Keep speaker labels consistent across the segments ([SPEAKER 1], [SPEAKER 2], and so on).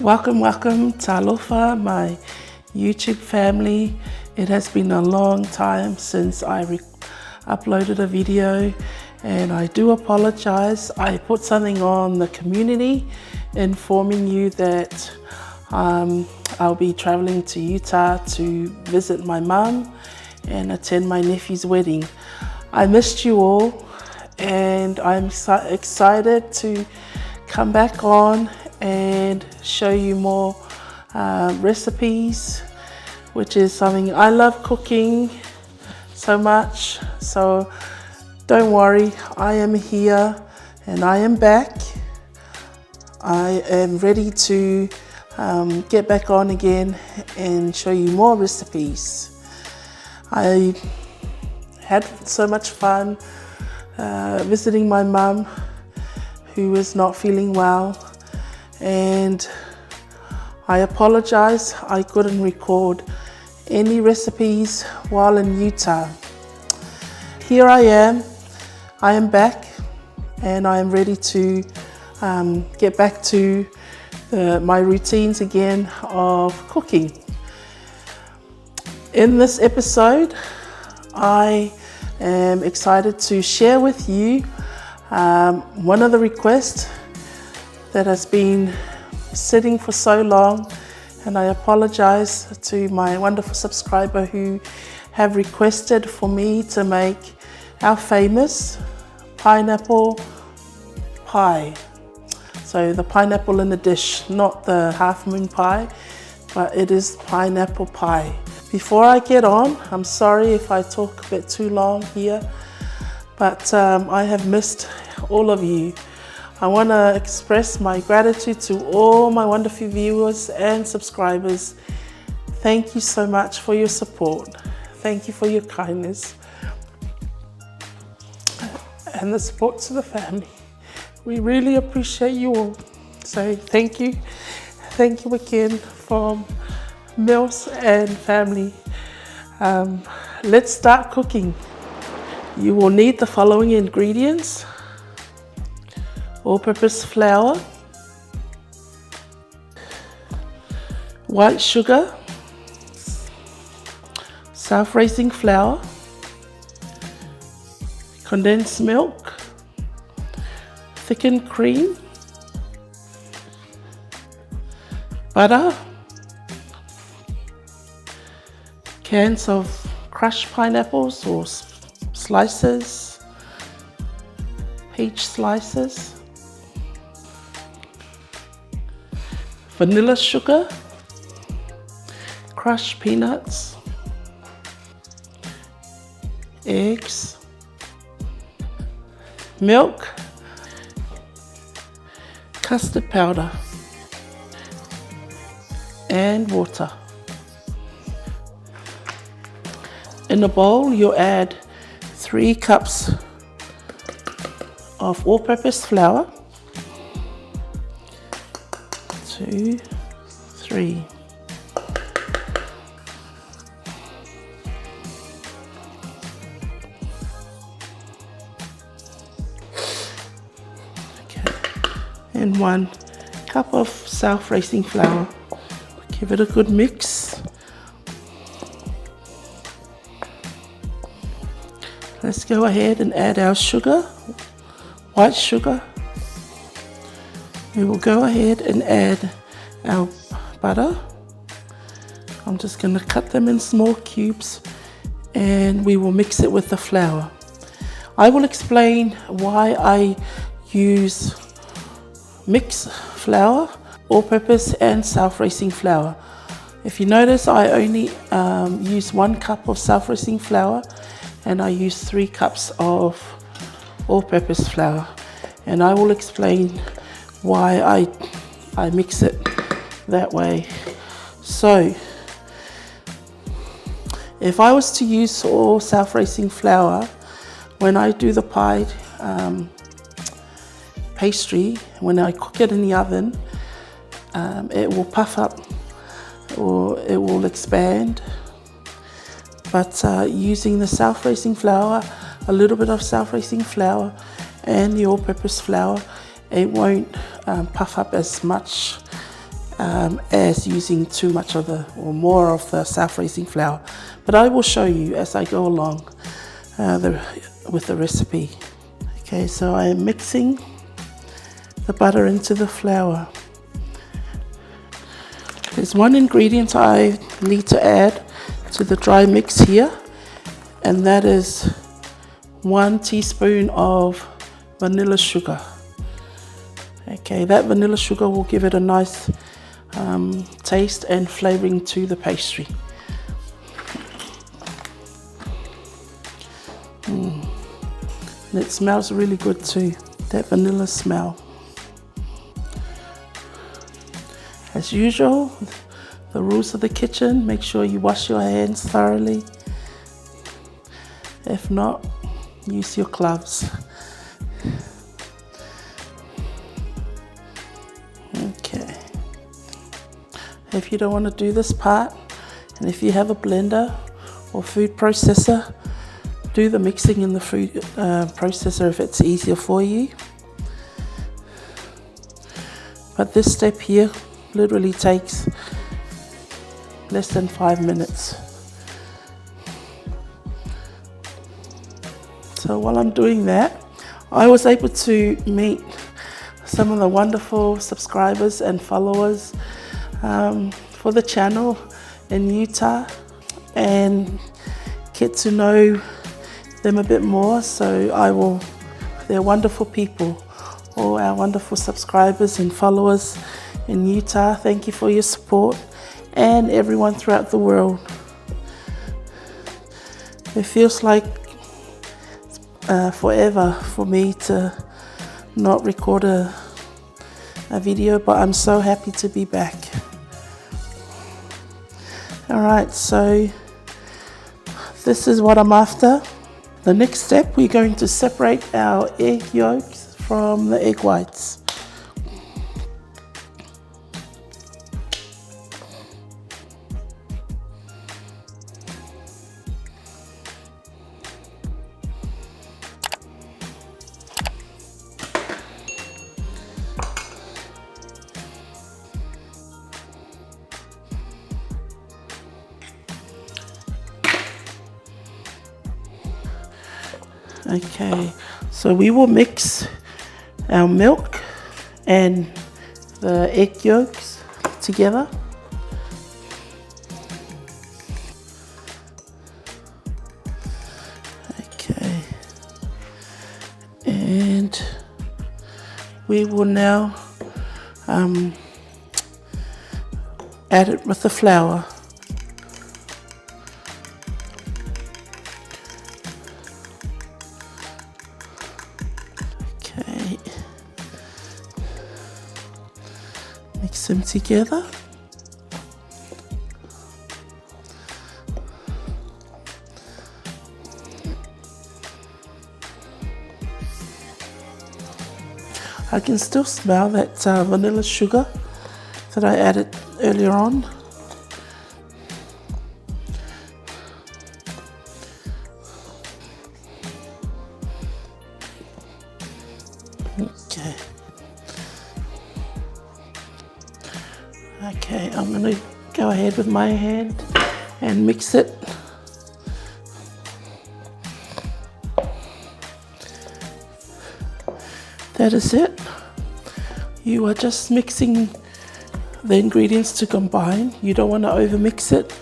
[SPEAKER 1] Welcome, talofa, my YouTube family. It has been a long time since I uploaded a video, and I do apologize. I put something on the community informing you that I'll be traveling to Utah to visit my mum and attend my nephew's wedding. I missed you all, and I'm excited to come back on and show you more recipes, which is something I love cooking so much. So don't worry, I am here and I am back. I am ready to get back on again and show you more recipes. I had so much fun visiting my mum, who is not feeling well, and I apologize I couldn't record any recipes while in Utah. Here I am back, and I am ready to get back to my routines again of cooking. In this episode, I am excited to share with you one of the requests that has been sitting for so long, and I apologize to my wonderful subscriber who have requested for me to make our famous pineapple pie. So the pineapple in the dish, not the half moon pie, but it is pineapple pie. Before I get on, I'm sorry if I talk a bit too long here, but I have missed all of you. I want to express my gratitude to all my wonderful viewers and subscribers. Thank you so much for your support. Thank you for your kindness and the support to the family. We really appreciate you all. So thank you. Thank you again from Mills and family. Let's start cooking. You will need the following ingredients: all-purpose flour, white sugar, self-raising flour, condensed milk, thickened cream, butter, cans of crushed pineapples or slices, peach slices, vanilla sugar, crushed peanuts, eggs, milk, custard powder, and water. In a bowl, you'll add 3 cups of all-purpose flour. 2, 3. Okay. And 1 cup of self-raising flour. Give it a good mix. Let's go ahead and add our sugar, white sugar. We will go ahead and add our butter. I'm just going to cut them in small cubes, and we will mix it with the flour. I will explain why I use mixed flour, all-purpose and self-raising flour. If you notice, I only use 1 cup of self-raising flour, and I use 3 cups of all-purpose flour, and I will explain why I mix it that way. So if I was to use all self-raising flour, when I do the pie pastry, when I cook it in the oven, it will puff up or it will expand. But using the self-raising flour, a little bit of self-raising flour and the all-purpose flour, it won't puff up as much as using too much of the or more of the self-raising flour. But I will show you as I go along with the recipe. Okay, so I am mixing the butter into the flour. There's one ingredient I need to add to the dry mix here, and that is 1 teaspoon of vanilla sugar. Okay, that vanilla sugar will give it a nice taste and flavoring to the pastry. And it smells really good too, that vanilla smell. As usual, the rules of the kitchen, make sure you wash your hands thoroughly. If not, use your gloves. Okay. If you don't want to do this part, and if you have a blender or food processor, do the mixing in the food processor if it's easier for you. But this step here literally takes less than 5 minutes. So while I'm doing that, I was able to meet some of the wonderful subscribers and followers for the channel in Utah and get to know them a bit more. So they're wonderful people, all our wonderful subscribers and followers in Utah. Thank you for your support, and everyone throughout the world. It feels like forever for me to not record a video, but I'm so happy to be back. Alright, so this is what I'm after. The next step, we're going to separate our egg yolks from the egg whites. Okay, so we will mix our milk and the egg yolks together. Okay, and we will now add it with the flour. Mix them together. I can still smell that vanilla sugar that I added earlier on. Okay. Okay, I'm going to go ahead with my hand and mix it. That is it. You are just mixing the ingredients to combine. You don't want to overmix it.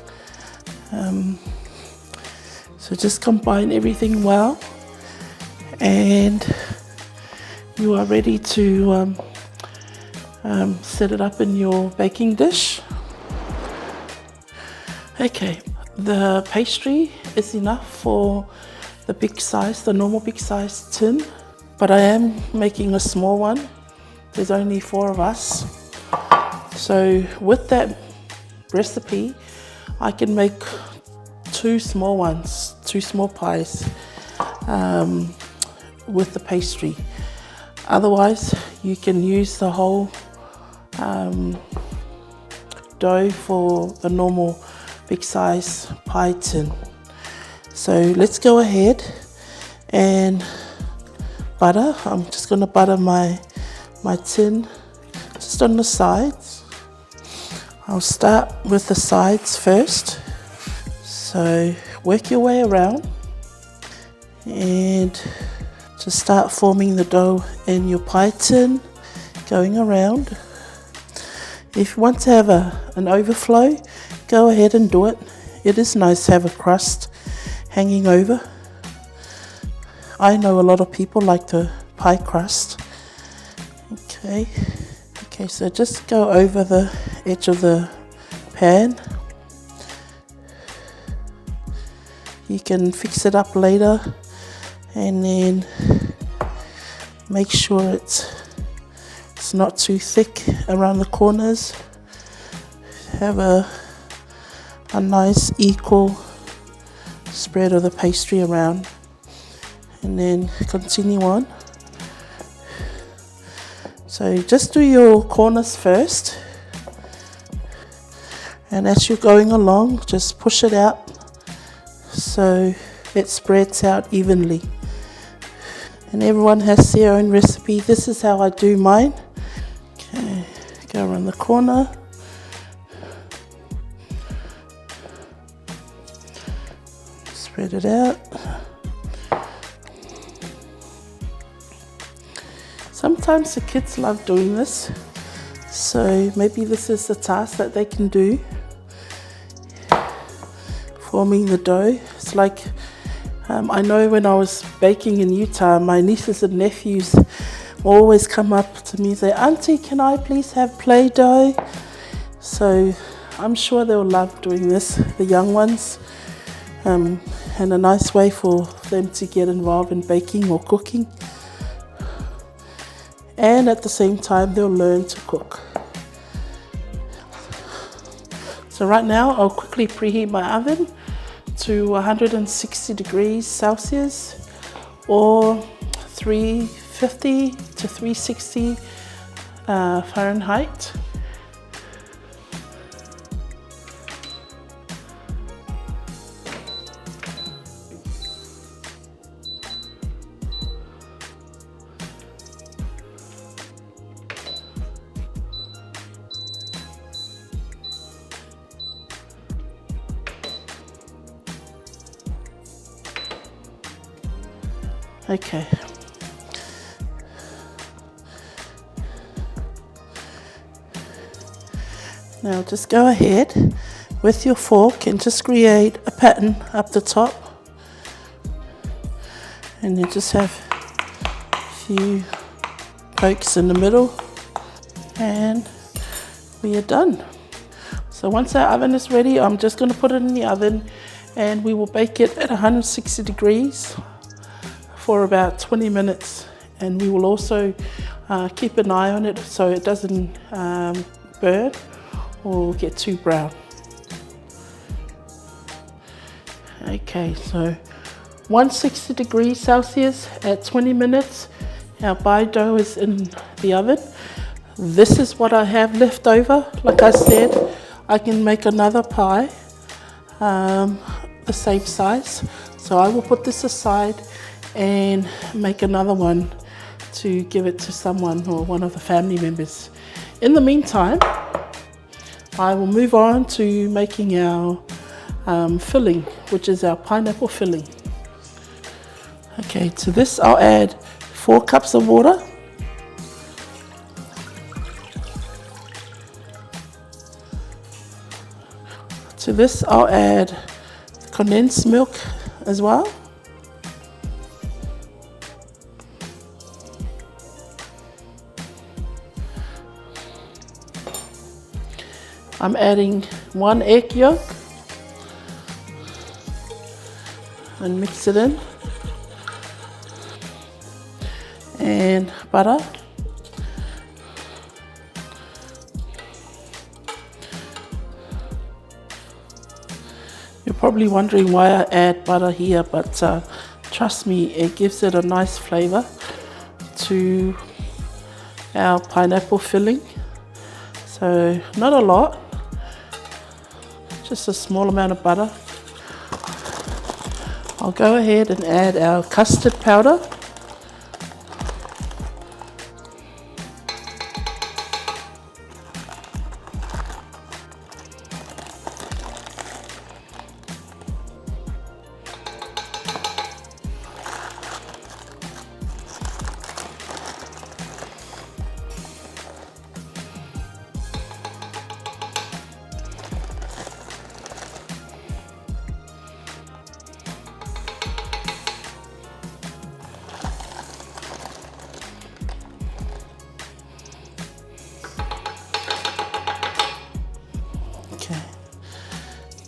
[SPEAKER 1] So just combine everything well, and you are ready to set it up in your baking dish. Okay, the pastry is enough for the big size, the normal big size tin, but I am making a small one. There's only 4 of us. So with that recipe, I can make 2 small ones, 2 small pies with the pastry. Otherwise, you can use the whole dough for the normal big size pie tin. So let's go ahead and butter. I'm just going to butter my tin just on the sides. I'll start with the sides first. So work your way around and just start forming the dough in your pie tin, going around. If you want to have an overflow, go ahead and do it. It is nice to have a crust hanging over. I know a lot of people like the pie crust. Okay, so just go over the edge of the pan. You can fix it up later and then make sure it's not too thick around the corners. Have a nice equal spread of the pastry around, and then continue on. So just do your corners first, and as you're going along, just push it out so it spreads out evenly. And everyone has their own recipe. This is how I do mine. Okay, go around the corner. Spread it out. Sometimes the kids love doing this, so maybe this is the task that they can do. Forming the dough. It's like, I know when I was baking in Utah, my nieces and nephews always come up to me and say, "Auntie, can I please have Play-Doh?" So I'm sure they'll love doing this, the young ones, and a nice way for them to get involved in baking or cooking. And at the same time, they'll learn to cook. So right now, I'll quickly preheat my oven to 160 degrees Celsius or 350 to 360 Fahrenheit. Okay. Now just go ahead with your fork and just create a pattern up the top. And you just have a few pokes in the middle. And we are done. So once our oven is ready, I'm just going to put it in the oven and we will bake it at 160 degrees for about 20 minutes, and we will also keep an eye on it so it doesn't burn or get too brown. Okay, so 160 degrees Celsius at 20 minutes, our pie dough is in the oven. This is what I have left over. Like I said, I can make another pie the same size, so I will put this aside and make another one to give it to someone or one of the family members. In the meantime, I will move on to making our filling, which is our pineapple filling. Okay, to this I'll add 4 cups of water. To this I'll add condensed milk as well. I'm adding 1 egg yolk and mix it in, and butter, you're probably wondering why I add butter here, but trust me, it gives it a nice flavor to our pineapple filling. So not a lot, just a small amount of butter. I'll go ahead and add our custard powder.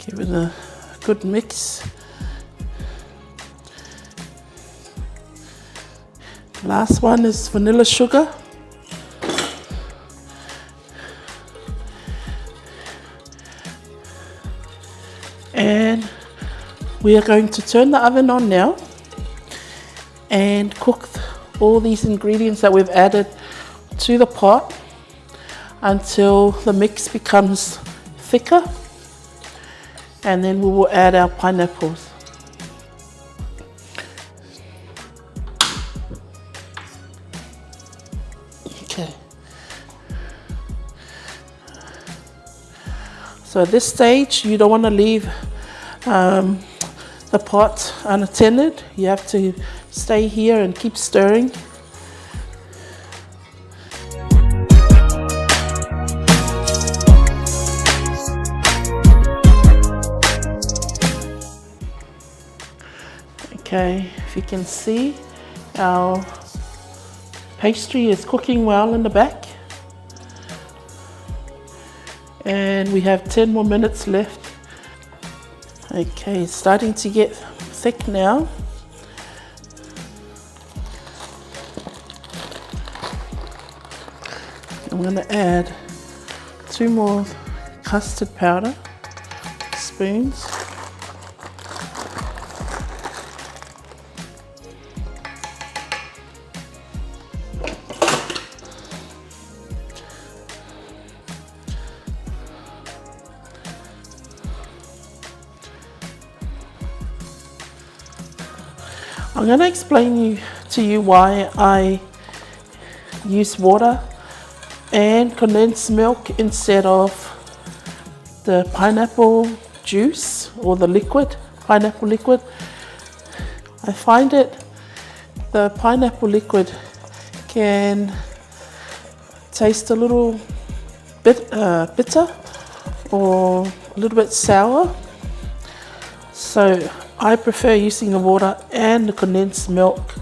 [SPEAKER 1] Give it a good mix. Last one is vanilla sugar. And we are going to turn the oven on now and cook all these ingredients that we've added to the pot until the mix becomes thicker, and then we will add our pineapples. Okay. So at this stage, you don't want to leave the pot unattended. You have to stay here and keep stirring. Okay, if you can see, our pastry is cooking well in the back. And we have 10 more minutes left. Okay, it's starting to get thick now. I'm going to add 2 more custard powder spoons. I'm going to explain to you why I use water and condensed milk instead of the pineapple juice or the liquid, pineapple liquid. I find the pineapple liquid can taste a little bit bitter or a little bit sour. So I prefer using the water and the condensed milk.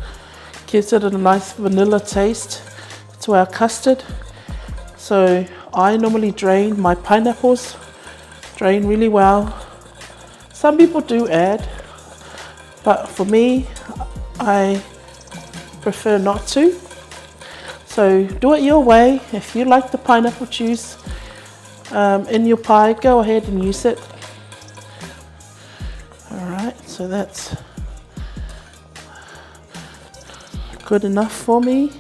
[SPEAKER 1] Gives it a nice vanilla taste to our custard. So I normally drain my pineapples, drain really well. Some people do add, but for me, I prefer not to. So do it your way. If you like the pineapple juice in your pie, go ahead and use it. So that's good enough for me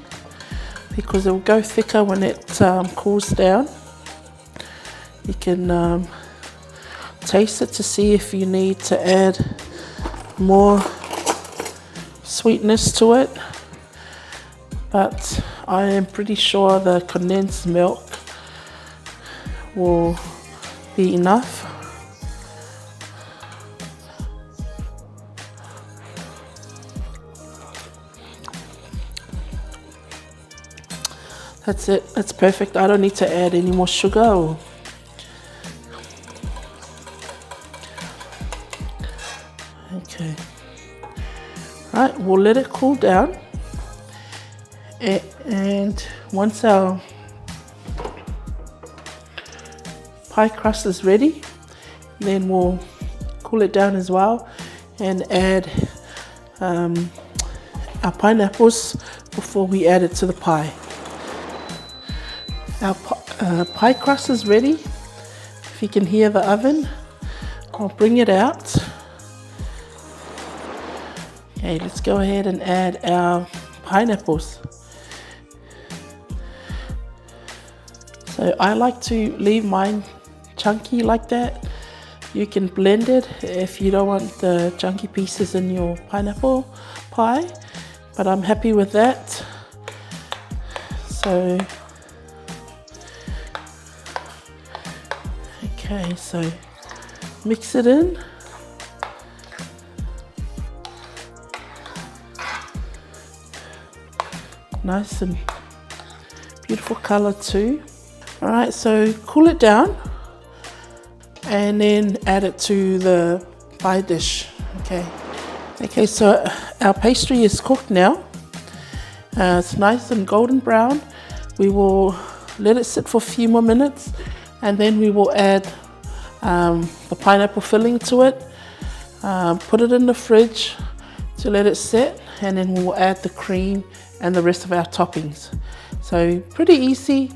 [SPEAKER 1] because it will go thicker when it cools down. You can taste it to see if you need to add more sweetness to it, but I am pretty sure the condensed milk will be enough. That's it, that's perfect. I don't need to add any more sugar. Okay. Right, we'll let it cool down. And once our pie crust is ready, then we'll cool it down as well and add our pineapples before we add it to the pie. Our pie crust is ready. If you can hear the oven, I'll bring it out. Okay, let's go ahead and add our pineapples. So I like to leave mine chunky like that. You can blend it if you don't want the chunky pieces in your pineapple pie, but I'm happy with that. So okay, so mix it in. Nice and beautiful color too. All right, so cool it down and then add it to the pie dish. Okay, so our pastry is cooked now. It's nice and golden brown. We will let it sit for a few more minutes and then we will add the pineapple filling to it, put it in the fridge to let it set, and then we'll add the cream and the rest of our toppings. So pretty easy,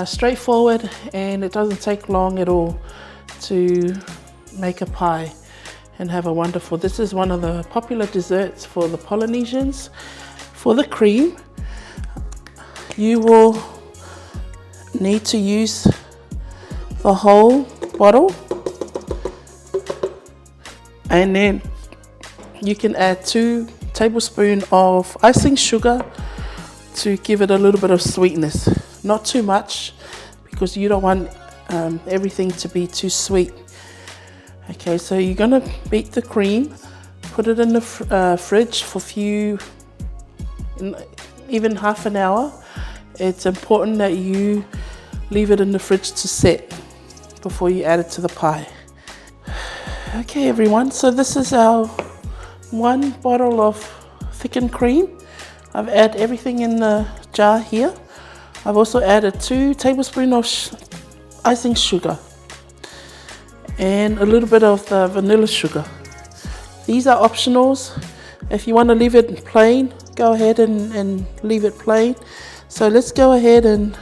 [SPEAKER 1] straightforward, and it doesn't take long at all to make a pie and have a wonderful. This is one of the popular desserts for the Polynesians. For the cream, you will need to use the whole bottle, and then you can add 2 tablespoons of icing sugar to give it a little bit of sweetness. Not too much, because you don't want everything to be too sweet. Okay, so you're gonna beat the cream, put it in the fridge for even half an hour. It's important that you leave it in the fridge to set before you add it to the pie. Okay everyone, so this is our 1 bottle of thickened cream. I've added everything in the jar here. I've also added 2 tablespoons of icing sugar and a little bit of the vanilla sugar. These are optionals. If you want to leave it plain, go ahead and leave it plain. So let's go ahead and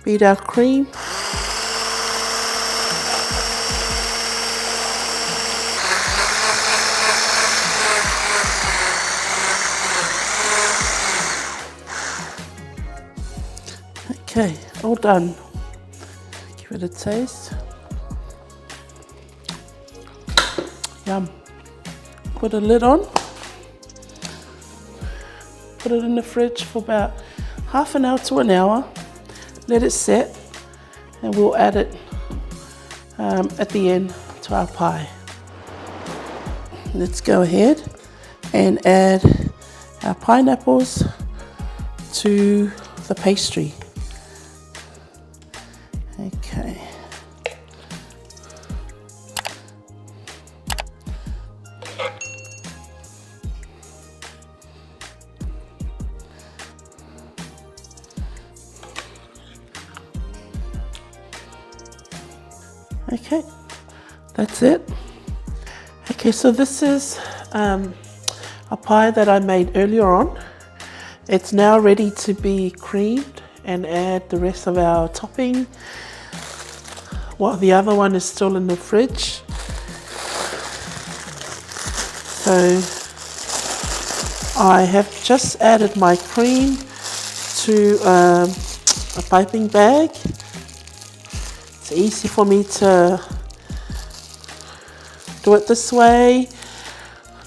[SPEAKER 1] beat our cream. Okay, all done. Give it a taste. Yum. Put a lid on. Put it in the fridge for about half an hour to an hour. Let it set, and we'll add it at the end to our pie. Let's go ahead and add our pineapples to the pastry. Okay. Okay, that's it. Okay, so this is a pie that I made earlier on. It's now ready to be creamed and add the rest of our topping, while the other one is still in the fridge. So I have just added my cream to a piping bag. It's easy for me to do it this way,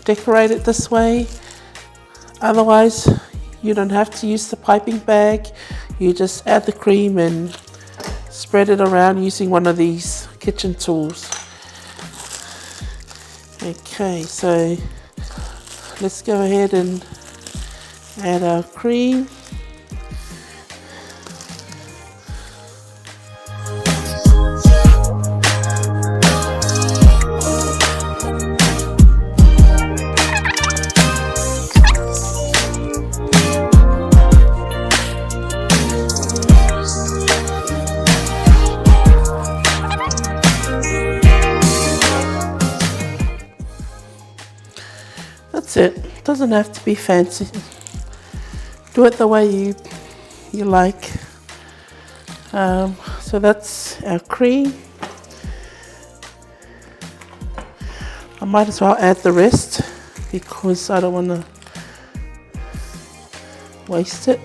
[SPEAKER 1] decorate it this way. Otherwise, you don't have to use the piping bag. You just add the cream and spread it around using one of these kitchen tools. Okay, so let's go ahead and add our cream. That's it. Doesn't have to be fancy. Do it the way you like. So that's our cream. I might as well add the rest because I don't want to waste it.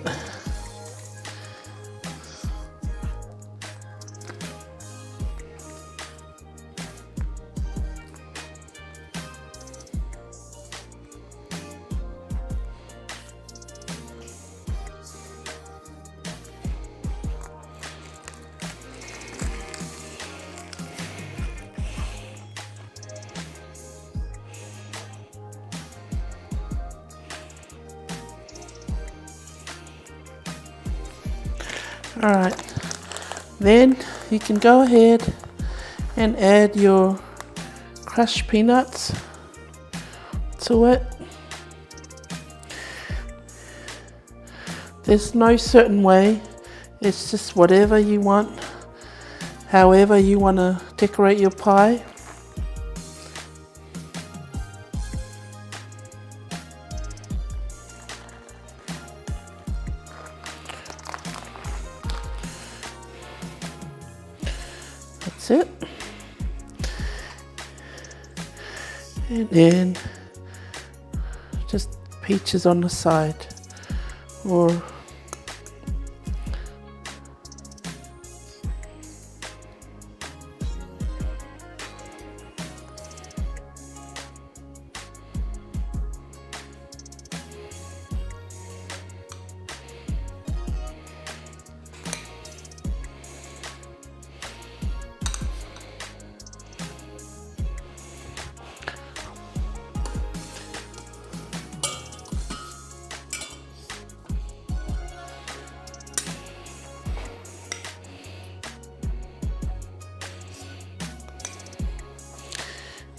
[SPEAKER 1] Alright, then you can go ahead and add your crushed peanuts to it. There's no certain way, it's just whatever you want. however you want to decorate your pie. That's it. And then just peaches on the side, or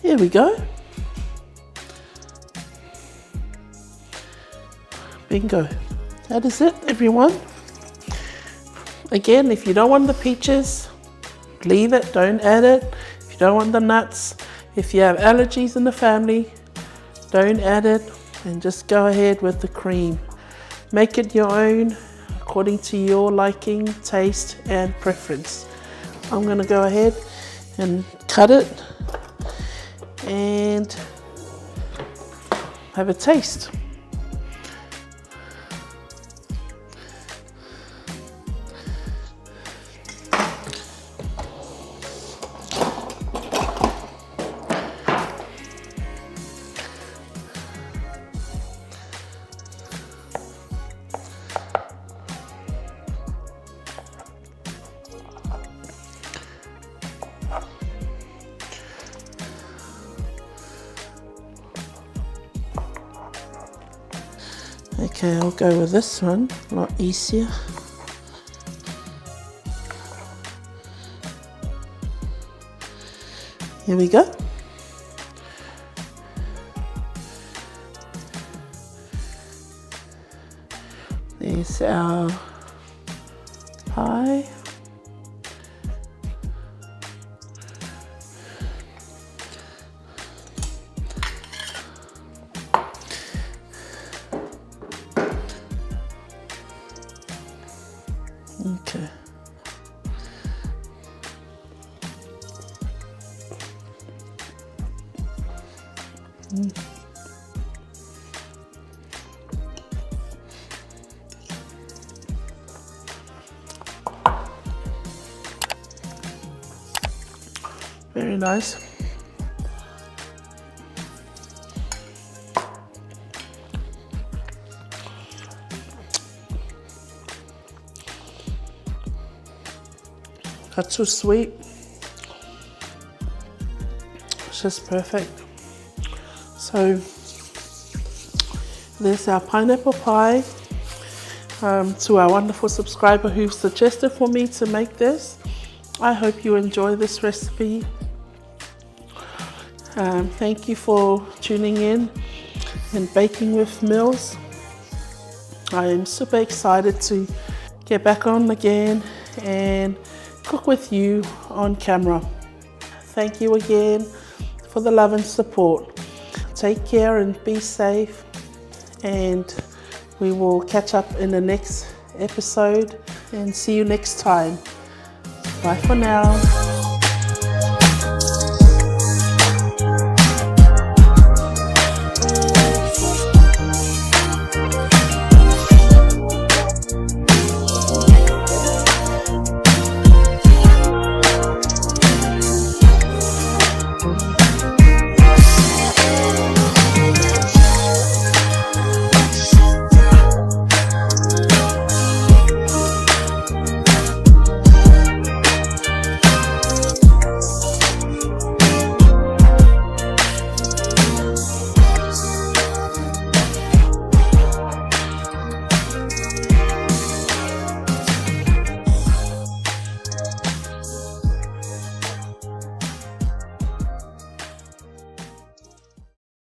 [SPEAKER 1] here we go. Bingo. That is it, everyone. Again, if you don't want the peaches, leave it, don't add it. If you don't want the nuts, if you have allergies in the family, don't add it, and just go ahead with the cream. Make it your own according to your liking, taste, and preference. I'm gonna go ahead and cut it and have a taste. Okay, I'll go with this one, a lot easier. Here we go. There's our pie. Okay. Very nice. Not too sweet. It's just perfect. So there's our pineapple pie. To our wonderful subscriber who suggested for me to make this. I hope you enjoy this recipe. Thank you for tuning in and baking with Mills. I am super excited to get back on again and cook with you on camera. Thank you again for the love and support. Take care and be safe, and we will catch up in the next episode and see you next time. Bye for now.